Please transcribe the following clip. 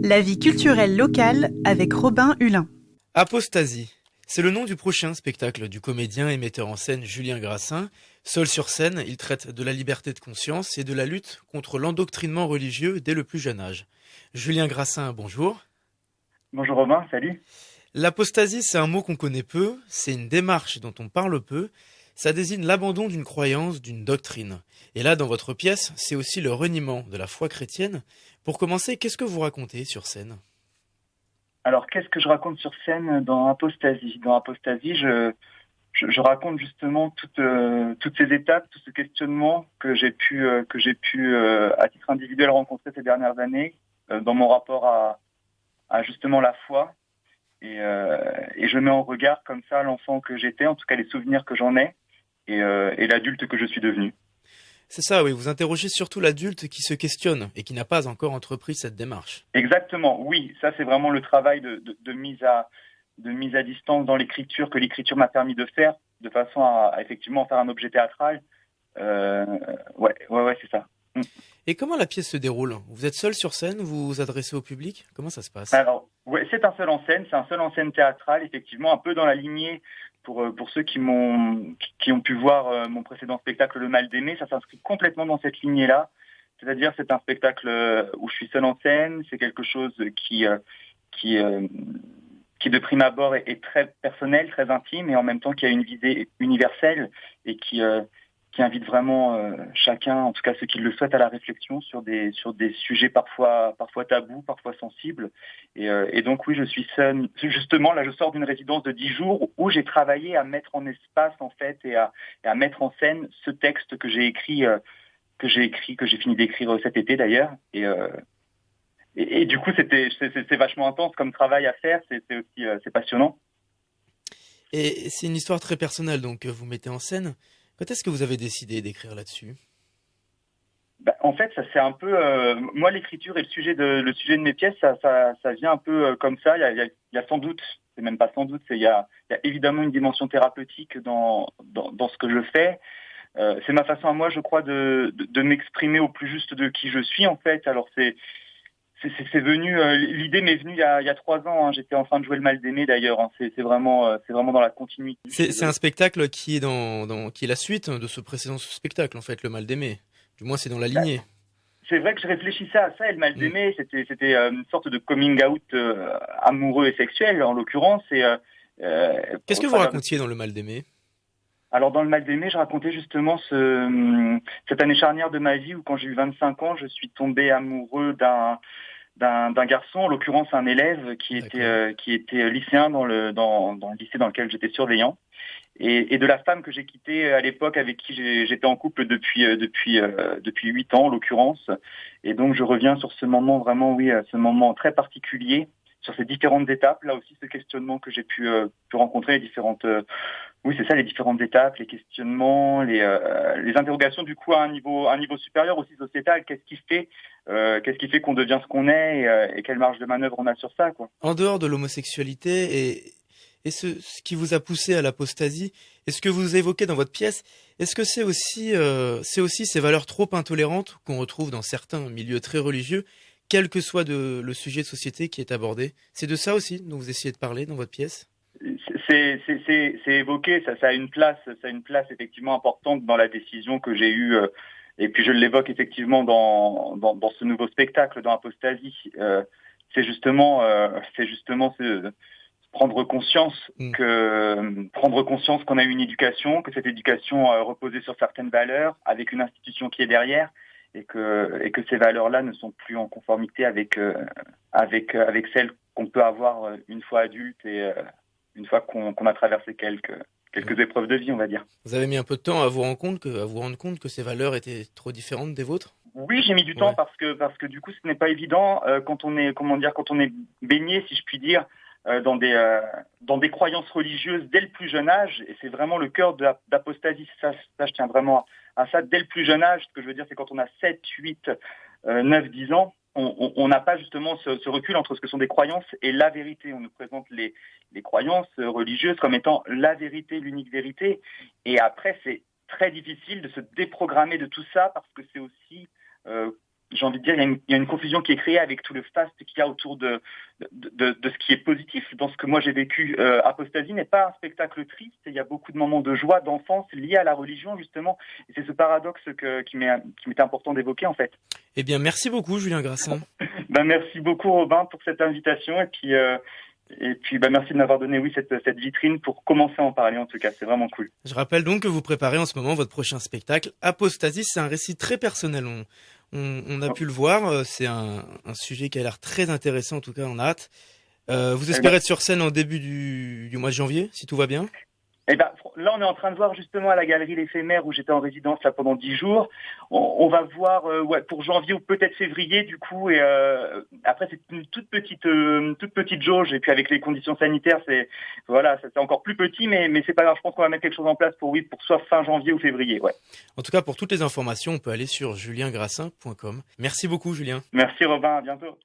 La vie culturelle locale avec Robin Hulin. Apostasie, c'est le nom du prochain spectacle du comédien et metteur en scène Julien Grassin. Seul sur scène, il traite de la liberté de conscience et de la lutte contre l'endoctrinement religieux dès le plus jeune âge. Julien Grassin, bonjour. Bonjour Robin, salut. L'apostasie, c'est un mot qu'on connaît peu, c'est une démarche dont on parle peu. Ça désigne l'abandon d'une croyance, d'une doctrine. Et là, dans votre pièce, c'est aussi le reniement de la foi chrétienne. Pour commencer, qu'est-ce que vous racontez sur scène ? Alors, qu'est-ce que je raconte sur scène dans Apostasie ? Dans Apostasie, je raconte justement toutes ces étapes, tout ce questionnement que j'ai pu à titre individuel rencontrer ces dernières années dans mon rapport à justement la foi. Et je mets en regard comme ça l'enfant que j'étais, en tout cas les souvenirs que j'en ai, et l'adulte que je suis devenu. C'est ça, oui, vous interrogez surtout l'adulte qui se questionne et qui n'a pas encore entrepris cette démarche. Exactement, oui, ça c'est vraiment le travail de mise à distance dans l'écriture que l'écriture m'a permis de faire, de façon à effectivement faire un objet théâtral. Ouais, c'est ça. Et comment la pièce se déroule ? Vous êtes seul sur scène, vous vous adressez au public ? Comment ça se passe ? Alors, ouais, c'est un seul en scène théâtral, effectivement, un peu dans la lignée pour ceux qui ont pu voir mon précédent spectacle Le Mal d'aimer, ça s'inscrit complètement dans cette lignée-là. C'est-à-dire, c'est un spectacle où je suis seul en scène, c'est quelque chose qui de prime abord est très personnel, très intime, et en même temps qui a une visée universelle et qui invite vraiment chacun, en tout cas ceux qui le souhaitent, à la réflexion sur des sujets parfois tabous, parfois sensibles. Et donc oui, je suis seul. Justement, là, je sors d'une résidence de 10 jours où j'ai travaillé à mettre en espace, en fait, et à mettre en scène ce texte que j'ai fini d'écrire cet été d'ailleurs. Et du coup, c'est vachement intense comme travail à faire. C'est aussi c'est passionnant. Et c'est une histoire très personnelle, donc vous mettez en scène. Quand est-ce que vous avez décidé d'écrire là-dessus ? En fait, ça c'est un peu moi l'écriture et le sujet de mes pièces, ça vient un peu comme ça. Il y a sans doute, c'est même pas sans doute, il y a évidemment une dimension thérapeutique dans ce que je fais. C'est ma façon à moi, je crois, de m'exprimer au plus juste de qui je suis en fait. Alors c'est venu, l'idée m'est venue il y a 3 ans. Hein. J'étais en train de jouer Le Mal d'aimer d'ailleurs. Hein. C'est vraiment dans la continuité. C'est un spectacle qui est qui est la suite de ce précédent spectacle en fait, Le Mal d'aimer. Du moins, c'est dans la lignée. C'est vrai que je réfléchissais à ça. Et Le Mal d'aimer, c'était une sorte de coming out amoureux et sexuel en l'occurrence. Qu'est-ce que vous racontiez dans Le Mal d'aimer ? Alors dans Le Mal d'aimer, je racontais justement cette année charnière de ma vie où quand j'ai eu 25 ans, je suis tombé amoureux d'un garçon, en l'occurrence un élève qui était lycéen dans le lycée dans lequel j'étais surveillant, et de la femme que j'ai quittée à l'époque, avec qui j'étais en couple depuis 8 ans en l'occurrence. Et donc je reviens sur ce moment vraiment, oui, ce moment très particulier, sur ces différentes étapes, là aussi ce questionnement que j'ai pu rencontrer, les différentes étapes, les questionnements, les interrogations du coup à un niveau supérieur aussi sociétal. Qu'est-ce qui fait qu'on devient ce qu'on est, et quelle marge de manœuvre on a sur ça, quoi. En dehors de l'homosexualité et ce qui vous a poussé à l'apostasie, et ce que vous évoquez dans votre pièce, est-ce que c'est aussi ces valeurs trop intolérantes qu'on retrouve dans certains milieux très religieux, quel que soit le sujet de société qui est abordé ? C'est de ça aussi dont vous essayez de parler dans votre pièce ? C'est évoqué, ça a une place effectivement importante dans la décision que j'ai eue, et puis je l'évoque effectivement dans ce nouveau spectacle, dans Apostasie. C'est justement prendre conscience qu'on a une éducation, que cette éducation reposait sur certaines valeurs, avec une institution qui est derrière, et que ces valeurs-là ne sont plus en conformité avec celles qu'on peut avoir une fois adulte et une fois qu'on a traversé quelques épreuves de vie, on va dire. Vous avez mis un peu de temps à vous rendre compte que ces valeurs étaient trop différentes des vôtres ? Oui, j'ai mis du temps parce que du coup, ce n'est pas évident quand on est baigné, si je puis dire, dans des croyances religieuses dès le plus jeune âge. Et c'est vraiment le cœur d'Apostasie. Ça, je tiens vraiment à ça dès le plus jeune âge. Ce que je veux dire, c'est quand on a 7, 8, 9, 10 ans, on n'a pas justement ce recul entre ce que sont des croyances et la vérité. On nous présente les croyances religieuses comme étant la vérité, l'unique vérité. Et après, c'est très difficile de se déprogrammer de tout ça parce que c'est aussi j'ai envie de dire, il y a une confusion qui est créée avec tout le faste qu'il y a autour de ce qui est positif dans ce que moi j'ai vécu. Apostasie n'est pas un spectacle triste. Il y a beaucoup de moments de joie, d'enfance liés à la religion justement. Et c'est ce paradoxe qui m'était important d'évoquer en fait. Eh bien, merci beaucoup, Julien Grassin. Merci beaucoup, Robin, pour cette invitation. Et puis, merci de m'avoir donné, cette vitrine pour commencer à en parler, en tout cas. C'est vraiment cool. Je rappelle donc que vous préparez en ce moment votre prochain spectacle. Apostasie, c'est un récit très personnel. On a pu le voir. C'est un sujet qui a l'air très intéressant. En tout cas, on a hâte. Vous espérez être sur scène en début du mois de janvier, si tout va bien? Là, on est en train de voir justement à la galerie l'éphémère où j'étais en résidence là pendant 10 jours. On va voir pour janvier ou peut-être février du coup. Et après, c'est une toute petite jauge. Et puis avec les conditions sanitaires, c'est encore plus petit, mais c'est pas grave. Je pense qu'on va mettre quelque chose en place pour soit fin janvier ou février. Ouais. En tout cas, pour toutes les informations, on peut aller sur juliengrassin.com. Merci beaucoup, Julien. Merci, Robin. À bientôt.